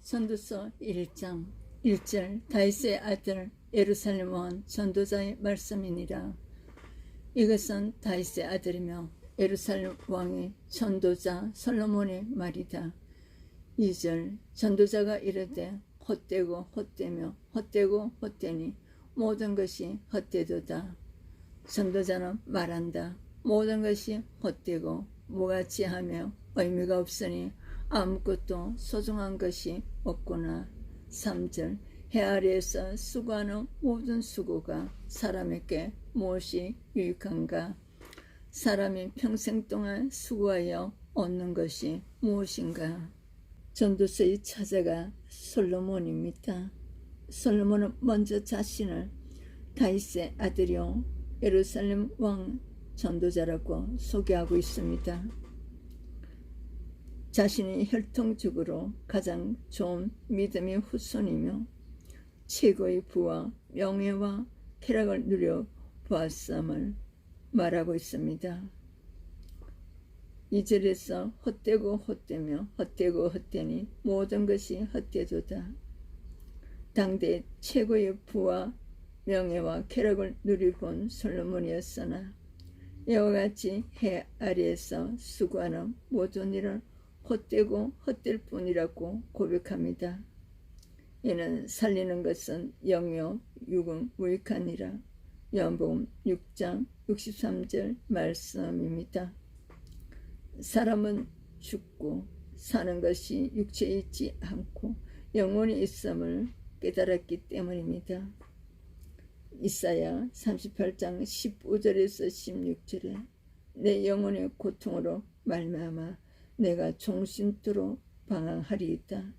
전도서 1장 1절 다윗의 아들 예루살렘 왕 전도자의 말씀이니라. 이것은 다윗의 아들이며 예루살렘 왕의 전도자 솔로몬의 말이다. 2절 전도자가 이르되 헛되고 헛되며 헛되고 헛되니 모든 것이 헛되도다. 전도자는 말한다. 모든 것이 헛되고 무가치하며 의미가 없으니 아무것도 소중한 것이 없구나. 3절 해 아래에서 수고하는 모든 수고가 사람에게 무엇이 유익한가? 사람이 평생 동안 수고하여 얻는 것이 무엇인가? 전도서의 저자가 솔로몬입니다. 솔로몬은 먼저 자신을 다윗의 아들이요 예루살렘 왕 전도자라고 소개하고 있습니다. 자신이 혈통적으로 가장 좋은 믿음의 후손이며 최고의 부와 명예와 쾌락을 누려 보았음을 말하고 있습니다. 2절에서 헛되고 헛되며 헛되고 헛되니 모든 것이 헛되도다. 당대 최고의 부와 명예와 쾌락을 누리고 온 솔로몬이었으나 이와 같이 해 아래에서 수고하는 모든 일은 헛되고 헛될 뿐이라고 고백합니다. 이는 살리는 것은 영이요 육은 무익하니라. 요한복음 6장 63절 말씀입니다. 사람은 죽고 사는 것이 육체에 있지 않고 영혼이 있음을 깨달았기 때문입니다. 이사야 38장 15절에서 16절에 내 영혼의 고통으로 말미암아 내가 종신토록 방황하리이다.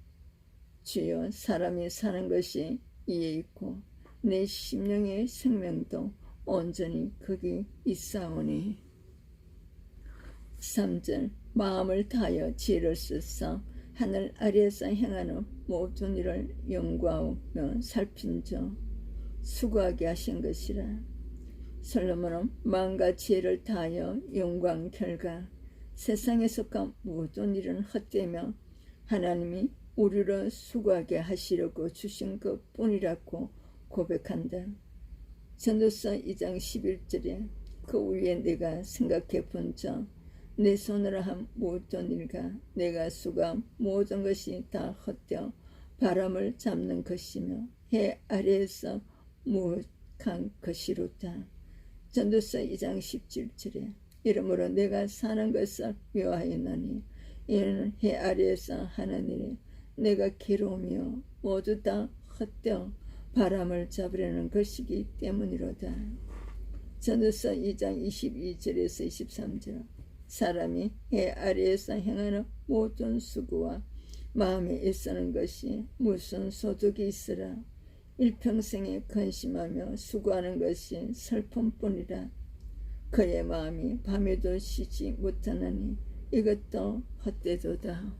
주여 사람이 사는 것이 이에 있고 내 심령의 생명도 온전히 거기 있사오니. 3절 마음을 다하여 지혜를 쓰사 하늘 아래에서 행하는 모든 일을 연구하며 살핀 자 수고하게 하신 것이라. 솔로몬은 마음과 지혜를 다하여 연구한 결과 세상에 속한 모든 일은 헛되며 하나님이 우리를 수고하게 하시려고 주신 것뿐이라고 고백한다. 전도서 2장 11절에 그 위에 내가 생각해 본 자 내 손으로 한 모든 일과 내가 수고한 모든 것이 다 헛되어 바람을 잡는 것이며 해 아래에서 무익한 것이로다. 전도서 2장 17절에 이러므로 내가 사는 것을 미워하였나니 이는 해 아래에서 하는 일이 내가 괴로우며 모두 다 헛되어 바람을 잡으려는 것이기 때문이로다. 전도서 2장 22절에서 23절 사람이 해 아래에서 행하는 모든 수고와 마음에 애쓰는 것이 무슨 소득이 있으라. 일평생에 근심하며 수고하는 것이 슬픔뿐이라. 그의 마음이 밤에도 쉬지 못하나니 이것도 헛되도다.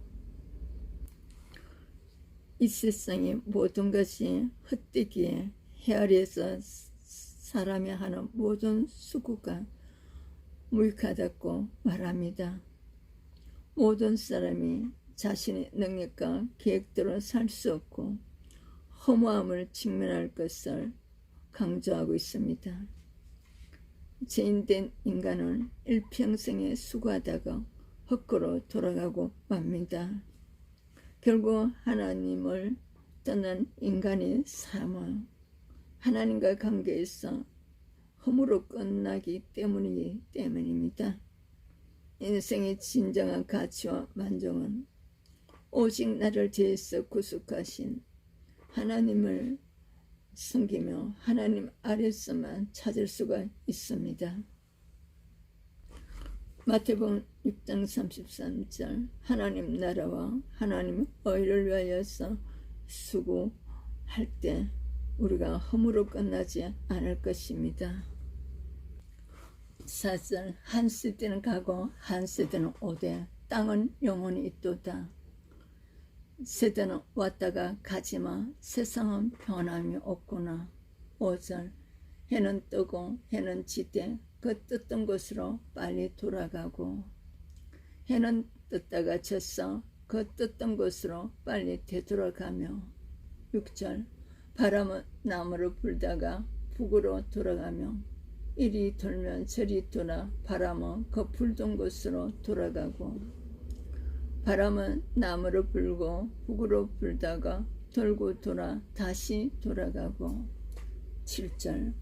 이 세상의 모든 것이 헛되기에 해 아래에서 사람이 하는 모든 수고가 무익하다고 말합니다. 모든 사람이 자신의 능력과 계획대로 살 수 없고 허무함을 직면할 것을 강조하고 있습니다. 죄인된 인간은 일평생에 수고하다가 헛으로 돌아가고 맙니다. 결국 하나님을 떠난 인간의 삶은 하나님과 관계에서 허무로 끝나기 때문입니다. 인생의 진정한 가치와 만족은 오직 나를 죄에서 구속하신 하나님을 섬기며 하나님 아래서만 찾을 수가 있습니다. 마태복음 6장 33절 하나님 나라와 하나님 의를 위하여서 수고할 때 우리가 허무로 끝나지 않을 것입니다. 4절 한 세대는 가고 한 세대는 오되 땅은 영원히 있도다. 세대는 왔다가 가지만 세상은 변함이 없구나. 5절 해는 뜨고 해는 지되 그 떴던 곳으로 빨리 돌아가고 해는 떴다가 졌어 그 떴던 곳으로 빨리 되돌아가며 6절 바람은 남으로 불다가 북으로 돌아가며 이리 돌면 저리 돌아 바람은 그 불던 곳으로 돌아가고 바람은 남으로 불고 북으로 불다가 돌고 돌아 다시 돌아가고 7절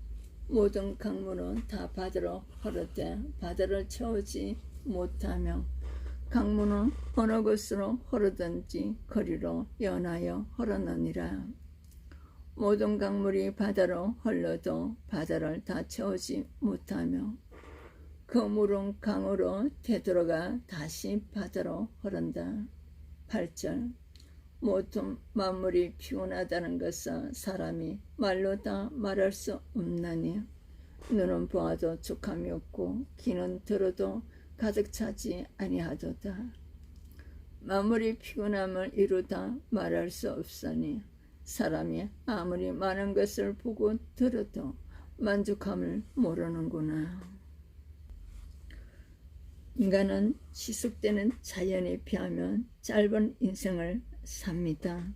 모든 강물은 다 바다로 흐르되 바다를 채우지 못하며 강물은 어느 곳으로 흐르든지 거리로 연하여 흐르느니라. 모든 강물이 바다로 흘러도 바다를 다 채우지 못하며 그 물은 강으로 되돌아가 다시 바다로 흐른다. 8절 모든 만물이 피곤하다는 것은 사람이 말로 다 말할 수 없나니 눈은 보아도 족함이 없고 귀는 들어도 가득 차지 아니하도다. 만물이 피곤함을 이루다 말할 수 없으니 사람이 아무리 많은 것을 보고 들어도 만족함을 모르는구나. 인간은 지속되는 자연에 비하면 짧은 인생을 삽니다.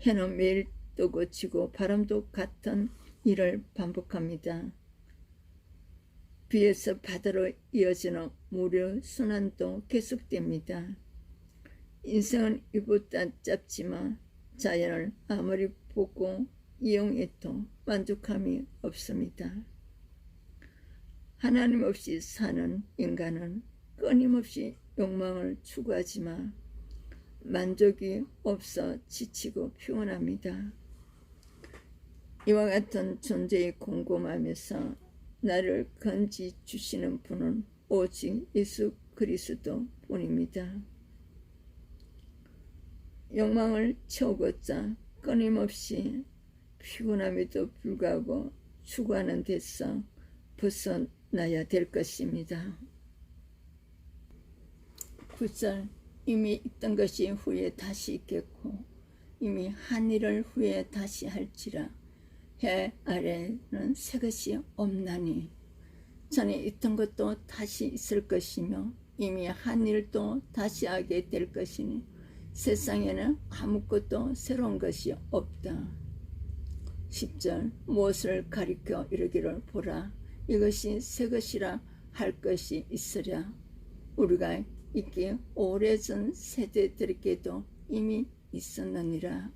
해는 매일 뜨고 지고 바람도 같은 일을 반복합니다. 비에서 바다로 이어지는 무료 순환도 계속됩니다. 인생은 이보다 짧지만 자연을 아무리 보고 이용해도 만족함이 없습니다. 하나님 없이 사는 인간은 끊임없이 욕망을 추구하지만 만족이 없어 지치고 피곤합니다. 이와 같은 존재의 궁금함에서 나를 건지 주시는 분은 오직 예수 그리스도 뿐입니다. 욕망을 채우고자 끊임없이 피곤함에도 불구하고 추구하는 데서 벗어나야 될 것입니다. 9절 이미 있던 것이 후에 다시 있겠고 이미 한 일을 후에 다시 할지라 해 아래는 새 것이 없나니 전에 있던 것도 다시 있을 것이며 이미 한 일도 다시 하게 될 것이니 세상에는 아무것도 새로운 것이 없다. 10절 무엇을 가리켜 이르기를 보라 이것이 새 것이라 할 것이 있으랴 우리가 있기에 오래전 세대들에게도 이미 있었느니라.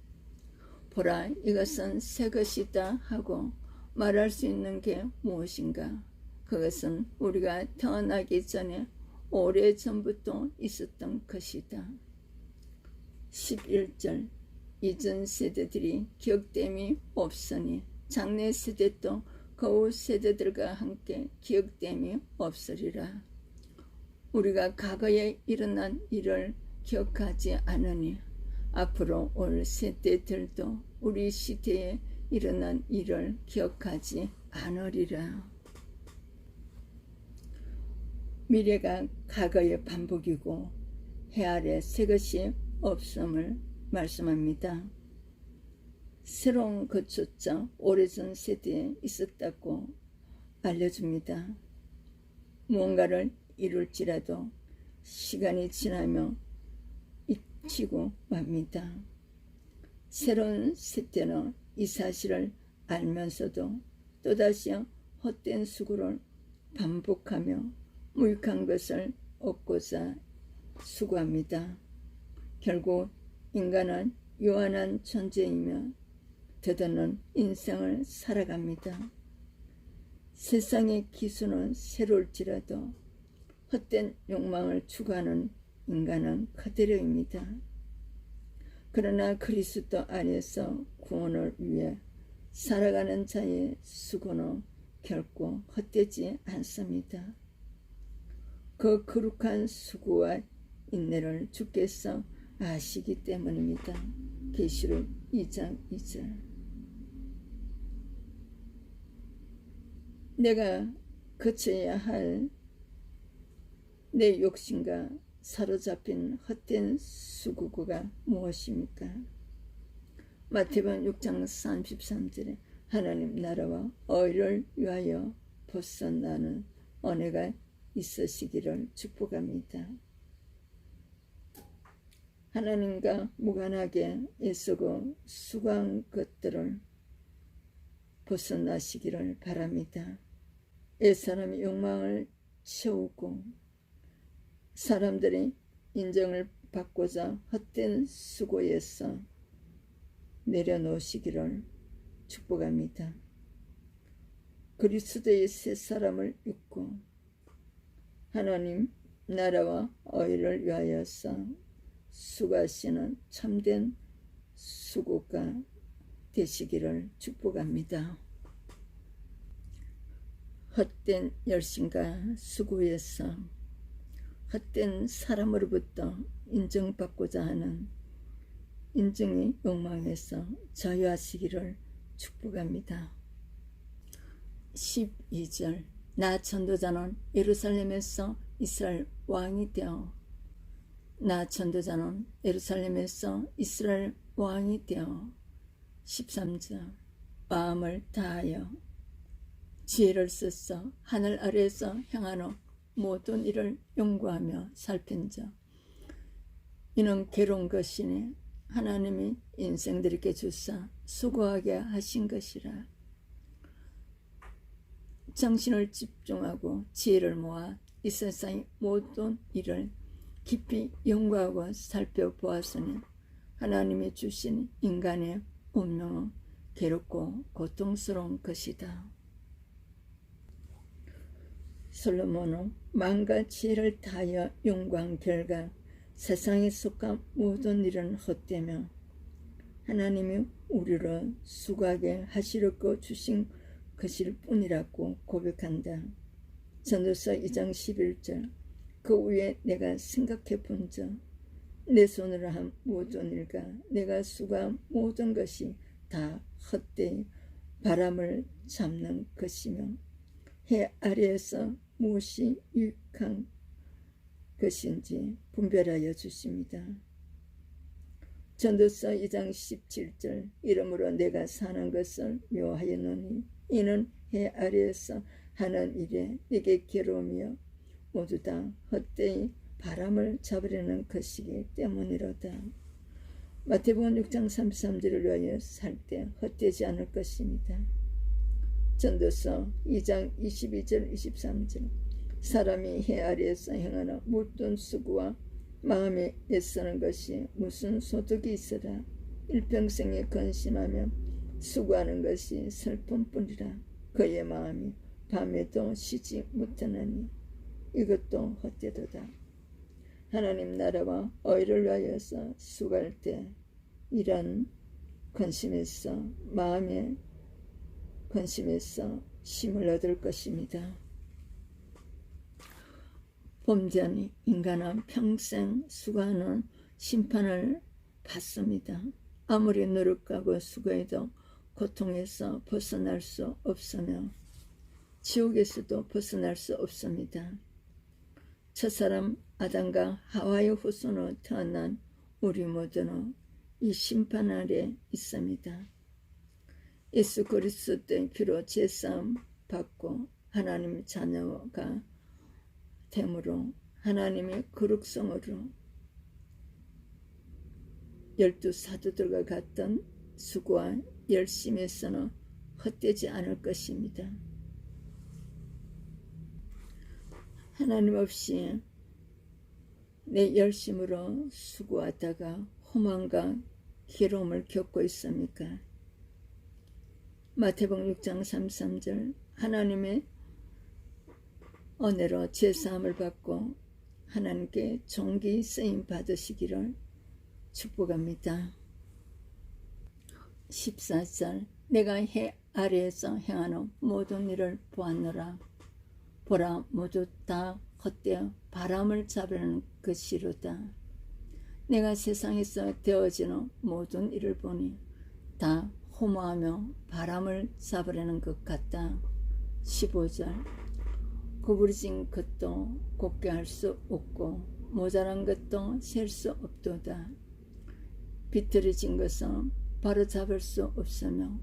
보라 이것은 새 것이다 하고 말할 수 있는 게 무엇인가? 그것은 우리가 태어나기 전에 오래전부터 있었던 것이다. 11절 이전 세대들이 기억됨이 없으니 장래 세대도 그 세대들과 함께 기억됨이 없으리라. 우리가 과거에 일어난 일을 기억하지 않으니 앞으로 올 세대들도 우리 시대에 일어난 일을 기억하지 않으리라. 미래가 과거의 반복이고 해 아래 새 것이 없음을 말씀합니다. 새로운 것조차 오래전 세대에 있었다고 알려줍니다. 무언가를 이룰지라도 시간이 지나며 잊히고 맙니다. 새로운 세대는 이 사실을 알면서도 또다시 헛된 수고를 반복하며 무익한 것을 얻고자 수고합니다. 결국 인간은 요한한 존재이며 더없는 인생을 살아갑니다. 세상의 기수는 새로울지라도 헛된 욕망을 추구하는 인간은 그대로입니다. 그러나 그리스도 안에서 구원을 위해 살아가는 자의 수고는 결코 헛되지 않습니다. 그 거룩한 수고와 인내를 주께서 아시기 때문입니다. 계시록 2장 2절 내가 거쳐야 할 내 욕심과 사로잡힌 헛된 수고가 무엇입니까? 마태복음 6장 33절에 하나님 나라와 의를 위하여 벗어나는 은혜가 있으시기를 축복합니다. 하나님과 무관하게 애쓰고 수고한 것들을 벗어나시기를 바랍니다. 옛사람의 욕망을 채우고 사람들의 인정을 받고자 헛된 수고에서 내려놓으시기를 축복합니다. 그리스도의 새 사람을 입고 하나님 나라와 의를 위하여서 수고하시는 참된 수고가 되시기를 축복합니다. 헛된 열심과 수고에서 헛된 사람으로부터 인정받고자 하는 인정의 욕망에서 자유하시기를 축복합니다. 12절 나 전도자는 예루살렘에서 이스라엘 왕이 되어 나 전도자는 예루살렘에서 이스라엘 왕이 되어 13절 마음을 다하여 지혜를 써서 하늘 아래에서 행하는 모든 일을 연구하며 살핀 자 이는 괴로운 것이니 하나님이 인생들에게 주사 수고하게 하신 것이라. 정신을 집중하고 지혜를 모아 이 세상의 모든 일을 깊이 연구하고 살펴보았으니 하나님이 주신 인간의 운명은 괴롭고 고통스러운 것이다. 솔로몬은 마음과 지혜를 다하여 연구한 결과 세상에 속한 모든 일은 헛되며 하나님이 우리를 수고하게 하시려고 주신 것일 뿐이라고 고백한다. 전도서 2장 11절 그 후에 내가 생각해 본즉 내 손으로 한 모든 일과 내가 수고한 모든 것이 다 헛되이 바람을 잡는 것이며 해 아래에서 무엇이 유익한 것인지 분별하여 주십니다. 전도서 2장 17절 이러므로 내가 사는 것을 묘하였노니 이는 해 아래에서 하는 일에 내게 괴로우며 모두 다 헛되이 바람을 잡으려는 것이기 때문이로다. 마태복음 6장 33절을 위하여 살 때 헛되지 않을 것입니다. 전도서 2장 22절 23절 사람이 해 아래에서 행하는 모든 수고와 마음에 애쓰는 것이 무슨 소득이 있으라. 일평생에 근심하며 수고하는 것이 슬픔뿐이라. 그의 마음이 밤에도 쉬지 못하나니 이것도 헛되도다. 하나님 나라와 의를 위하여서 수고할 때 이런 근심에서 마음의 근심에서 힘을 얻을 것입니다. 범죄한 인간은 평생 수고하는 심판을 받습니다. 아무리 노력하고 수고해도 고통에서 벗어날 수 없으며 지옥에서도 벗어날 수 없습니다. 첫사람 아담과 하와의 후손으로 태어난 우리 모두는 이 심판 아래 있습니다. 예수 그리스도의 피로 제사함 받고 하나님의 자녀가 됨으로 하나님의 거룩성으로 12 사도들과 같은 수고와 열심에서는 헛되지 않을 것입니다. 하나님 없이 내 열심으로 수고하다가 호망과 괴로움을 겪고 있습니까? 마태복음 6장 33절 하나님의 은혜로 제사함을 받고 하나님께 존귀 쓰임 받으시기를 축복합니다. 14절 내가 해 아래에서 행하는 모든 일을 보았노라. 보라 모두 다 헛되어 바람을 잡으려는 것이로다. 내가 세상에서 되어지는 모든 일을 보니 다 허무하며 바람을 잡으려는 것 같다. 15절 구부러진 것도 곱게 할 수 없고 모자란 것도 셀 수 없도다. 비틀어진 것은 바로 잡을 수 없으며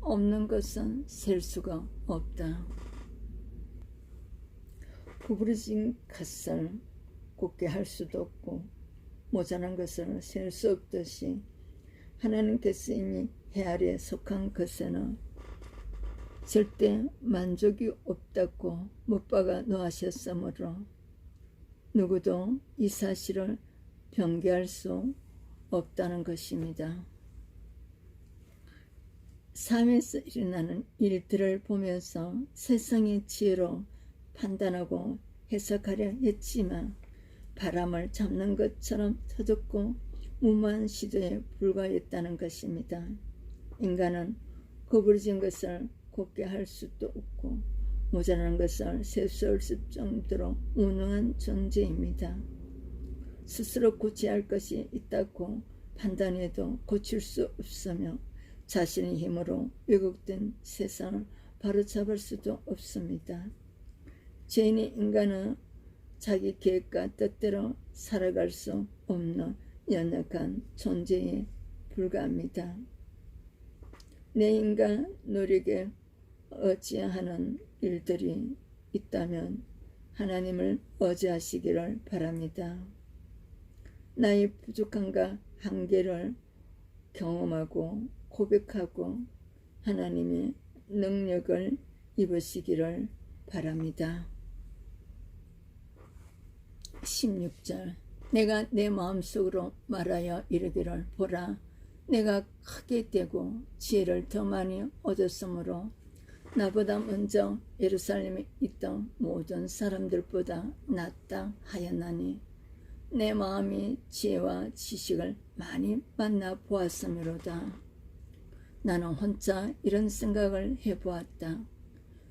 없는 것은 셀 수가 없다. 구부러진 것을 곱게 할 수도 없고 모자란 것을 셀 수 없듯이 하나님께서 이미 헤아리에 속한 것에는 절대 만족이 없다고 못 박아 놓으셨으므로 누구도 이 사실을 변개할 수 없다는 것입니다. 삶에서 일어나는 일들을 보면서 세상의 지혜로 판단하고 해석하려 했지만 바람을 잡는 것처럼 터졌고 무모한 시도에 불과했다는 것입니다. 인간은 구부러진 것을 곱게 할 수도 없고 모자란 것을 셀 수 없을 정도로 무능한 존재입니다. 스스로 고쳐야 할 것이 있다고 판단해도 고칠 수 없으며 자신의 힘으로 왜곡된 세상을 바로잡을 수도 없습니다. 죄인의 인간은 자기 계획과 뜻대로 살아갈 수 없는 연약한 존재에 불과합니다. 내 인간 노력에 의지하는 일들이 있다면 하나님을 의지하시기를 바랍니다. 나의 부족함과 한계를 경험하고 고백하고 하나님의 능력을 입으시기를 바랍니다. 16절 내가 내 마음속으로 말하여 이르기를 보라 내가 크게 되고 지혜를 더 많이 얻었으므로 나보다 먼저 예루살렘에 있던 모든 사람들보다 낫다 하였나니 내 마음이 지혜와 지식을 많이 만나 보았으므로다. 나는 혼자 이런 생각을 해보았다.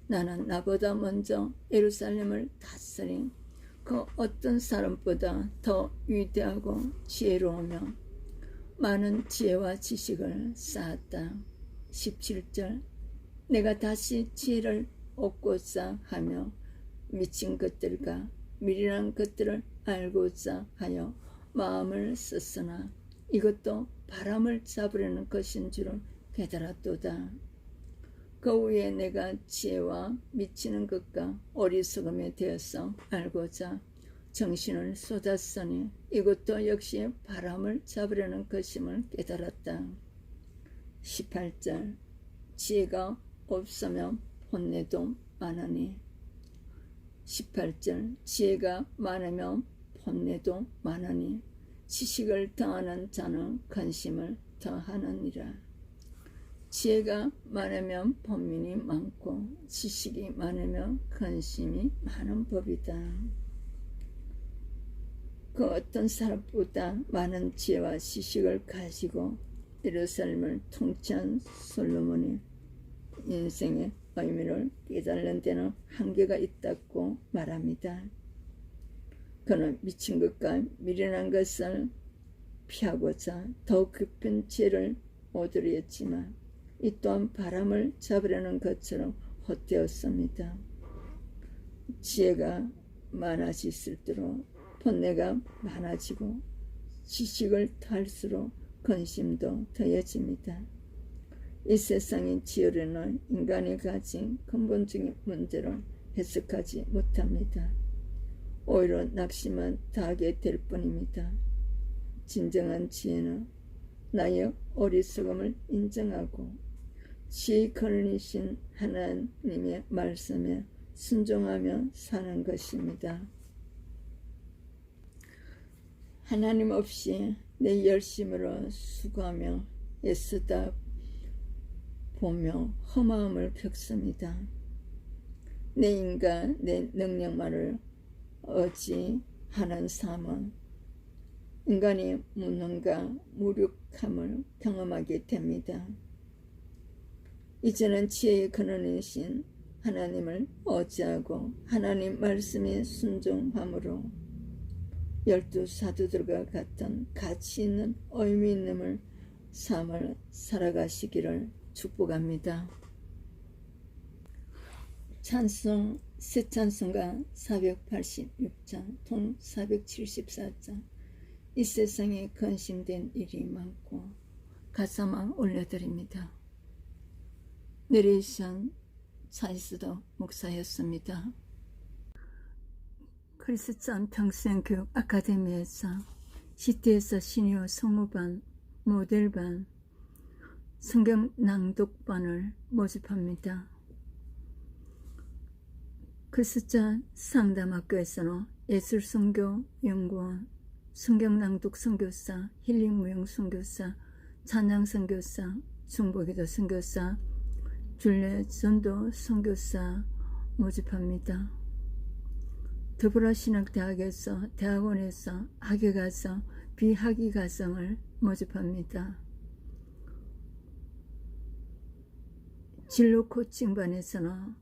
나는 나보다 먼저 예루살렘을 다스린 그 어떤 사람보다 더 위대하고 지혜로우며 많은 지혜와 지식을 쌓았다. 17절 내가 다시 지혜를 얻고자 하며 미친 것들과 미련한 것들을 알고자 하여 마음을 썼으나 이것도 바람을 잡으려는 것인 줄을 깨달았도다. 그 후에 내가 지혜와 미치는 것과 어리석음에 대해서 알고자 정신을 쏟았으니 이것도 역시 바람을 잡으려는 것임을 깨달았다. 18절 지혜가 없으면 혼내도 많으니 18절 지혜가 많으면 혼내도 많으니 지식을 더하는 자는 근심을 더하느니라. 지혜가 많으면 번민이 많고 지식이 많으면 근심이 많은 법이다. 그 어떤 사람보다 많은 지혜와 지식을 가지고 예루살렘을 통치한 솔로몬이 인생의 의미를 깨달는 데는 한계가 있다고 말합니다. 그는 미친 것과 미련한 것을 피하고자 더 깊은 지혜를 얻으려 했지만 이 또한 바람을 잡으려는 것처럼 헛되었습니다. 지혜가 많아질수록 번뇌가 많아지고 지식을 탈수록 근심도 더해집니다. 이 세상의 지혜로는 인간이 가진 근본적인 문제를 해석하지 못합니다. 오히려 낙심만 당하게 될 뿐입니다. 진정한 지혜는 나의 어리석음을 인정하고 지혜의 근원이신 하나님의 말씀에 순종하며 사는 것입니다. 하나님 없이 내 열심으로 수고하며 애쓰다 보며 허마음을 겪습니다. 내 인간, 내 능력만을 의지하는 삶은 인간이 무능과 무력함을 경험하게 됩니다. 이제는 지혜의 근원이신 하나님을 의지하고 하나님 말씀에 순종함으로 12사도들과 같은 가치 있는 의미 있는 삶을 살아가시기를 축복합니다. 찬송 새 찬송가 486장 통 474장 이 세상에 근심된 일이 많고 가사만 올려드립니다. 내레이션 차이스도 목사였습니다. 크리스천 평생교육 아카데미에서 CTS 시니어 성우반, 모델반, 성경 낭독반을 모집합니다. 그리스자 상담학교에서는 예술선교연구원, 성경낭독 선교사, 힐링무용 선교사, 찬양 선교사, 중보기도 선교사, 줄레 전도 선교사 모집합니다. 더불어신학대학에서 대학원에서 학위가서 비학위가성을 모집합니다. 진로 코칭반에서는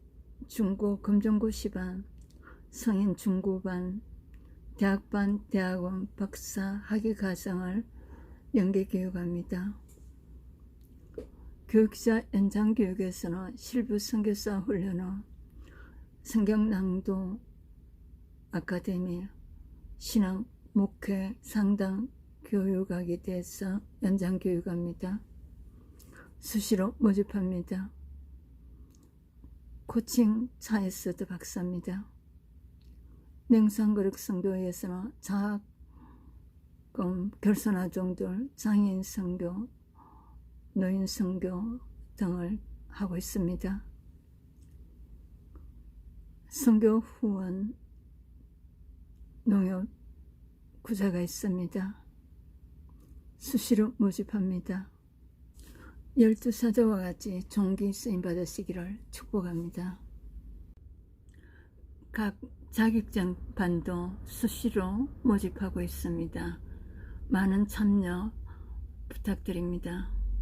중고 검정고시반, 성인 중고반, 대학반, 대학원, 박사, 학위과정을 연계교육합니다. 교육자 연장교육에서는 실부 선교사 훈련은 성경낭독 아카데미, 신앙, 목회, 상담, 교육학에 대해서 연장교육합니다. 수시로 모집합니다. 코칭 차에서도 박사입니다. 냉상거룩 선교회에서는 장학금, 결손아동들, 장애인 선교, 노인 선교 등을 하고 있습니다. 선교 후원 농협 구자가 있습니다. 수시로 모집합니다. 12사도와 같이 종기 쓰임 받으시기를 축복합니다. 각 자격증 반도 수시로 모집하고 있습니다. 많은 참여 부탁드립니다.